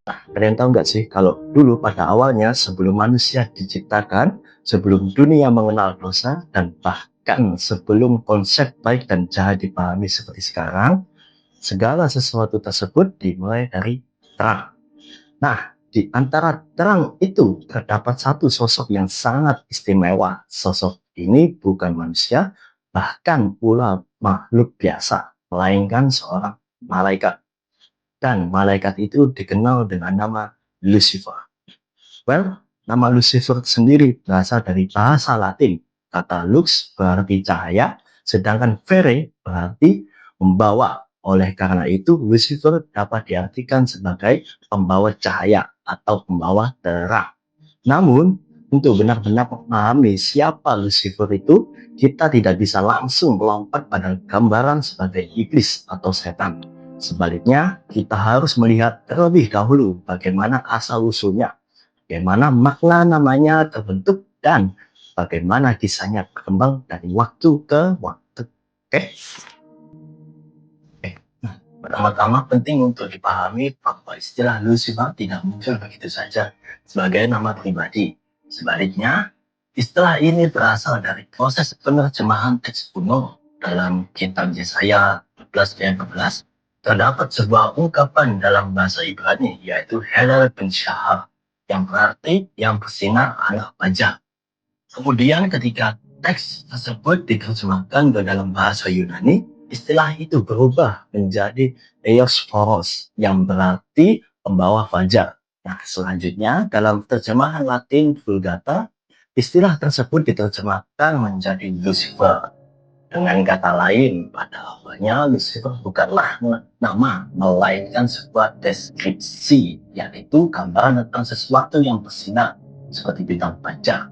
Kalian tahu nggak sih kalau dulu pada awalnya sebelum manusia diciptakan, sebelum dunia mengenal dosa, dan bahkan sebelum konsep baik dan jahat dipahami seperti sekarang, segala sesuatu tersebut dimulai dari terang. Nah, di antara terang itu terdapat satu sosok yang sangat istimewa. Sosok ini bukan manusia, bahkan pula makhluk biasa, melainkan seorang malaikat. Dan malaikat itu dikenal dengan nama Lucifer. Well, nama Lucifer sendiri berasal dari bahasa Latin. Kata lux berarti cahaya, sedangkan vere berarti membawa. Oleh karena itu, Lucifer dapat diartikan sebagai pembawa cahaya atau pembawa terang. Namun, untuk benar-benar memahami siapa Lucifer itu, kita tidak bisa langsung melompat pada gambaran sebagai iblis atau setan. Sebaliknya, kita harus melihat terlebih dahulu bagaimana asal-usulnya, bagaimana makna namanya terbentuk, dan bagaimana kisahnya berkembang dari waktu ke waktu. Oke? Nah, pertama-tama penting untuk dipahami bahwa istilah Lucifer tidak muncul begitu saja sebagai nama pribadi. Sebaliknya, istilah ini berasal dari proses penerjemahan teks kuno. Dalam kitab Yesaya 14:14 terdapat sebuah ungkapan dalam bahasa Ibrani, yaitu Helel ben Shahar, yang berarti yang bersinar adalah fajar. Kemudian ketika teks tersebut diterjemahkan ke dalam bahasa Yunani, istilah itu berubah menjadi Eosphoros yang berarti pembawa fajar. Nah, selanjutnya dalam terjemahan Latin Vulgata, istilah tersebut diterjemahkan menjadi Lucifer. Dengan kata lain, pada awalnya Lucifer bukanlah nama, melainkan sebuah deskripsi, yaitu gambaran tentang sesuatu yang bersinar seperti bintang fajar.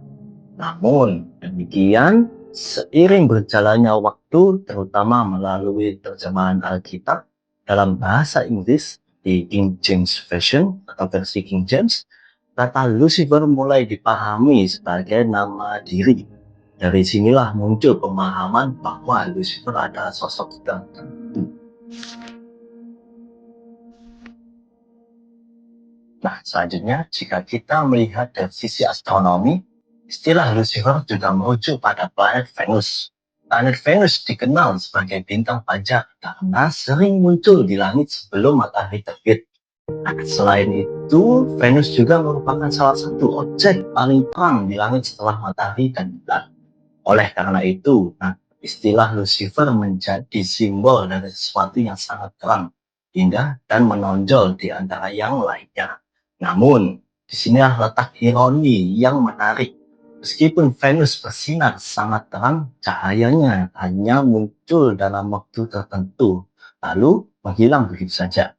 Namun demikian, seiring berjalannya waktu, terutama melalui terjemahan Alkitab dalam bahasa Inggris di King James Version atau versi King James, kata Lucifer mulai dipahami sebagai nama diri. Dari sinilah muncul pemahaman bahwa Lucifer adalah sosok tertentu. Nah, selanjutnya, jika kita melihat dari sisi astronomi, istilah Lucifer juga merujuk pada planet Venus. Planet Venus dikenal sebagai bintang fajar karena sering muncul di langit sebelum matahari terbit. Nah, selain itu, Venus juga merupakan salah satu objek paling terang di langit setelah matahari dan bulan. Oleh karena itu, istilah Lucifer menjadi simbol dari sesuatu yang sangat terang, indah, dan menonjol di antara yang lainnya. Namun, disinilah letak ironi yang menarik. Meskipun Venus bersinar sangat terang, cahayanya hanya muncul dalam waktu tertentu, lalu menghilang begitu saja.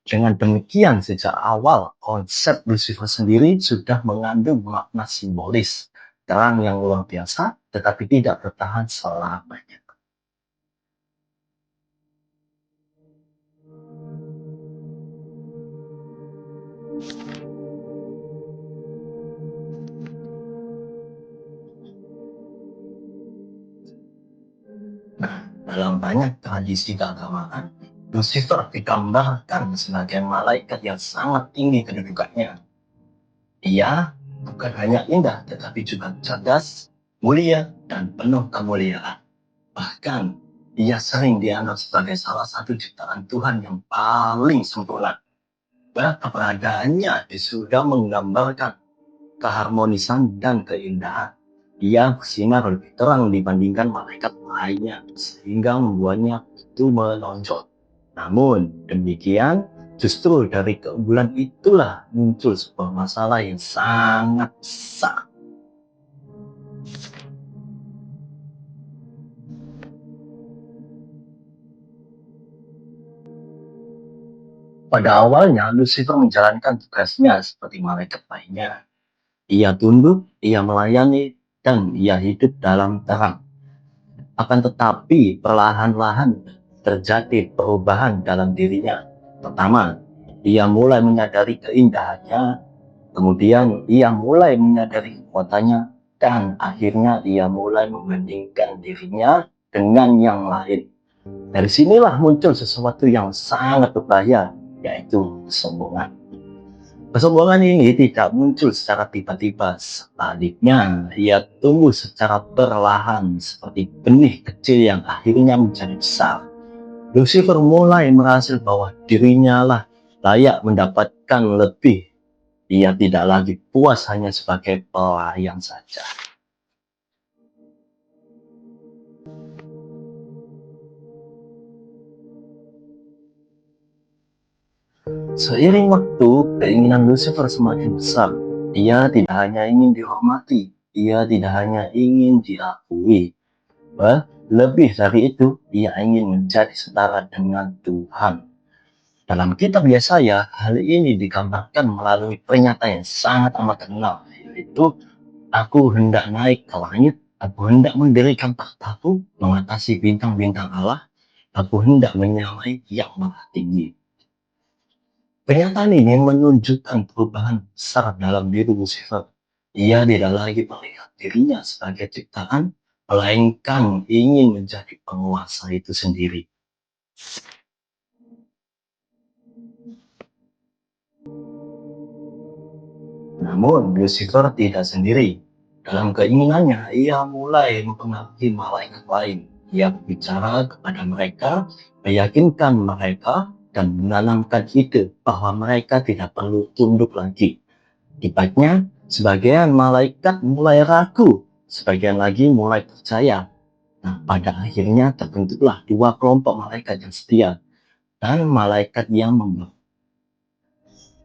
Dengan demikian, sejak awal, konsep Lucifer sendiri sudah mengandung makna simbolis, terang yang luar biasa, tetapi tidak bertahan selamanya. Dalam banyak tradisi keagamaan, Lucifer digambarkan sebagai malaikat yang sangat tinggi kedudukannya. Dia bukan hanya indah, tetapi juga cerdas, mulia, dan penuh kemuliaan. Bahkan, ia sering dianggap sebagai salah satu ciptaan Tuhan yang paling sempurna. Keberadaannya di surga menggambarkan keharmonisan dan keindahan. Ia bersinar lebih terang dibandingkan malaikat lainnya, sehingga membuatnya itu menonjol. Namun demikian, justru dari keunggulan itulah muncul sebuah masalah yang sangat besar. Pada awalnya, Lucifer menjalankan tugasnya seperti malaikat lainnya. Ia tunduk, ia melayani, dan ia hidup dalam terang. Akan tetapi perlahan-lahan terjadi perubahan dalam dirinya. Pertama, ia mulai menyadari keindahannya, kemudian ia mulai menyadari kekuatannya, dan akhirnya ia mulai membandingkan dirinya dengan yang lain. Dari sinilah muncul sesuatu yang sangat berbahaya, yaitu kesombongan. Kesombongan ini tidak muncul secara tiba-tiba, sebaliknya ia tumbuh secara perlahan seperti benih kecil yang akhirnya menjadi besar. Lucifer mulai merasa bahwa dirinya lah layak mendapatkan lebih. Ia tidak lagi puas hanya sebagai pelayan saja. Seiring waktu, keinginan Lucifer semakin besar. Ia tidak hanya ingin dihormati, ia tidak hanya ingin diakui. Lebih dari itu, ia ingin menjadi setara dengan Tuhan. Dalam kitab Yesaya, hal ini digambarkan melalui pernyataan yang sangat amat terkenal, yaitu, "Aku hendak naik ke langit, aku hendak mendirikan takhtaku, mengatasi bintang-bintang Allah, aku hendak menyamai yang maha tinggi." Pernyataan ini menunjukkan perubahan besar dalam diri Lucifer. Ia tidak lagi melihat dirinya sebagai ciptaan, melainkan ingin menjadi penguasa itu sendiri. Namun, Lucifer tidak sendiri. Dalam keinginannya, ia mulai mempengaruhi malaikat lain. Ia berbicara kepada mereka, meyakinkan mereka, dan menanamkan ide bahwa mereka tidak perlu tunduk lagi. Akibatnya, sebagian malaikat mulai ragu, sebagian lagi mulai percaya. Nah, pada akhirnya terbentuklah dua kelompok malaikat yang setia dan malaikat yang memberi.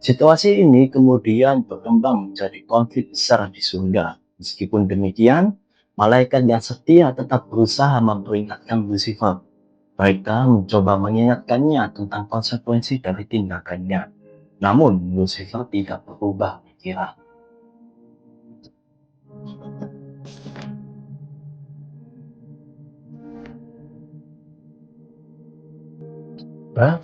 Situasi ini kemudian berkembang menjadi konflik besar di surga. Meskipun demikian, malaikat yang setia tetap berusaha memperingatkan Lucifer. Mereka mencoba mengingatkannya tentang konsekuensi dari tindakannya. Namun, Lucifer tidak berubah pikiran.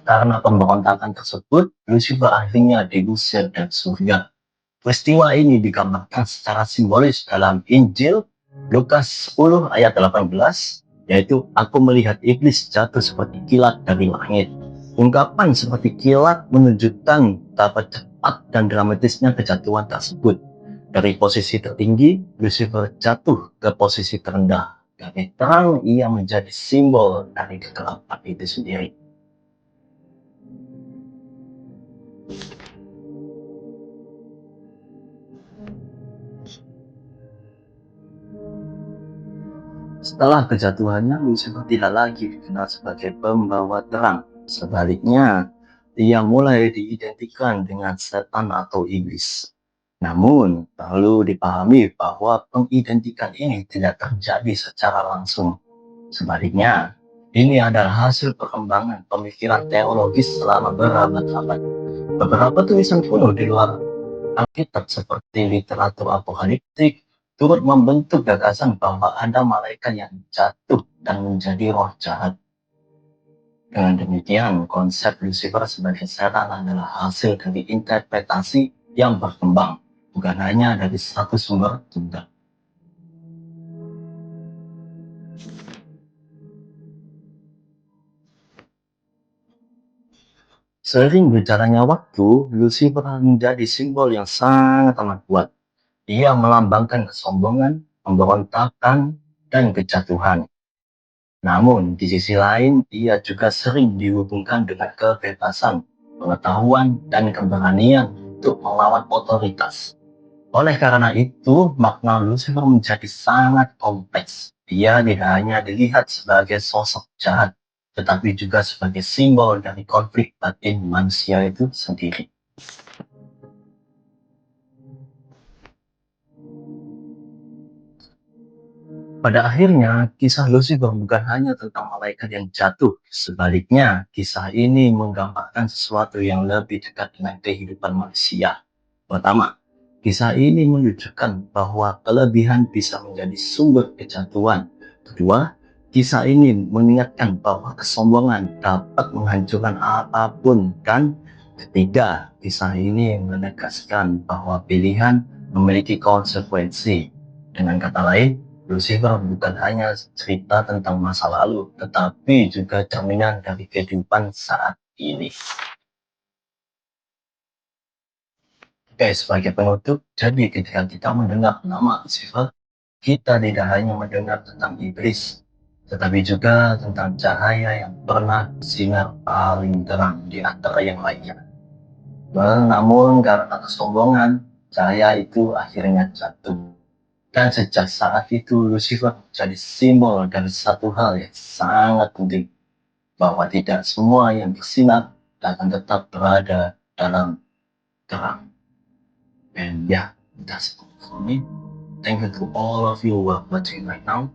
Karena pemberontakan tersebut, Lucifer akhirnya diusir dari surga. Peristiwa ini digambarkan secara simbolis dalam Injil Lukas 10 ayat 18, yaitu, "Aku melihat iblis jatuh seperti kilat dari langit." Ungkapan seperti kilat menunjukkan betapa cepat dan dramatisnya kejatuhan tersebut. Dari posisi tertinggi, Lucifer jatuh ke posisi terendah. Dari terang, ia menjadi simbol dari kegelapan itu sendiri. Setelah kejatuhannya, Lucifer tidak lagi dikenal sebagai pembawa terang. Sebaliknya, ia mulai diidentikan dengan setan atau iblis. Namun, perlu dipahami bahwa pengidentikan ini tidak terjadi secara langsung. Sebaliknya, ini adalah hasil perkembangan pemikiran teologis selama berabad-abad. Beberapa tulisan kuno di luar Alkitab seperti literatur apokaliptik turut membentuk gagasan bahwa ada malaikat yang jatuh dan menjadi roh jahat. Dengan demikian, konsep Lucifer sebagai setan adalah hasil dari interpretasi yang berkembang, bukan hanya dari satu sumber tunggal. Sering berjalannya waktu, Lucifer menjadi simbol yang sangat amat kuat. Ia melambangkan kesombongan, pemberontakan, dan kejatuhan. Namun, di sisi lain, ia juga sering dihubungkan dengan kebebasan, pengetahuan, dan keberanian untuk melawan otoritas. Oleh karena itu, makna Lucifer menjadi sangat kompleks. Dia tidak hanya dilihat sebagai sosok jahat, tetapi juga sebagai simbol dari konflik batin manusia itu sendiri. Pada akhirnya, kisah Lucifer bukan hanya tentang malaikat yang jatuh. Sebaliknya, kisah ini menggambarkan sesuatu yang lebih dekat dengan kehidupan manusia. Pertama, kisah ini menunjukkan bahwa kelebihan bisa menjadi sumber kejatuhan. Kedua, kisah ini mengingatkan bahwa kesombongan dapat menghancurkan apapun. Dan ketiga, kisah ini menegaskan bahwa pilihan memiliki konsekuensi. Dengan kata lain, Lucifer bukan hanya cerita tentang masa lalu, tetapi juga cerminan dari kehidupan saat ini. Oke, sebagai penutup, jadi ketika kita mendengar nama Lucifer, kita tidak hanya mendengar tentang iblis, tetapi juga tentang cahaya yang pernah sinar paling terang di antara yang lainnya. Namun karena kesombongan, cahaya itu akhirnya jatuh. Dan sejak saat itu, Lucifer menjadi simbol dari satu hal yang sangat penting, bahwa tidak semua yang bersinar akan tetap berada dalam terang. And yeah, that's all for me. Thank you to all of you who are watching right now.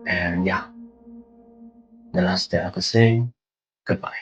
And yeah, the last thing I could say, goodbye.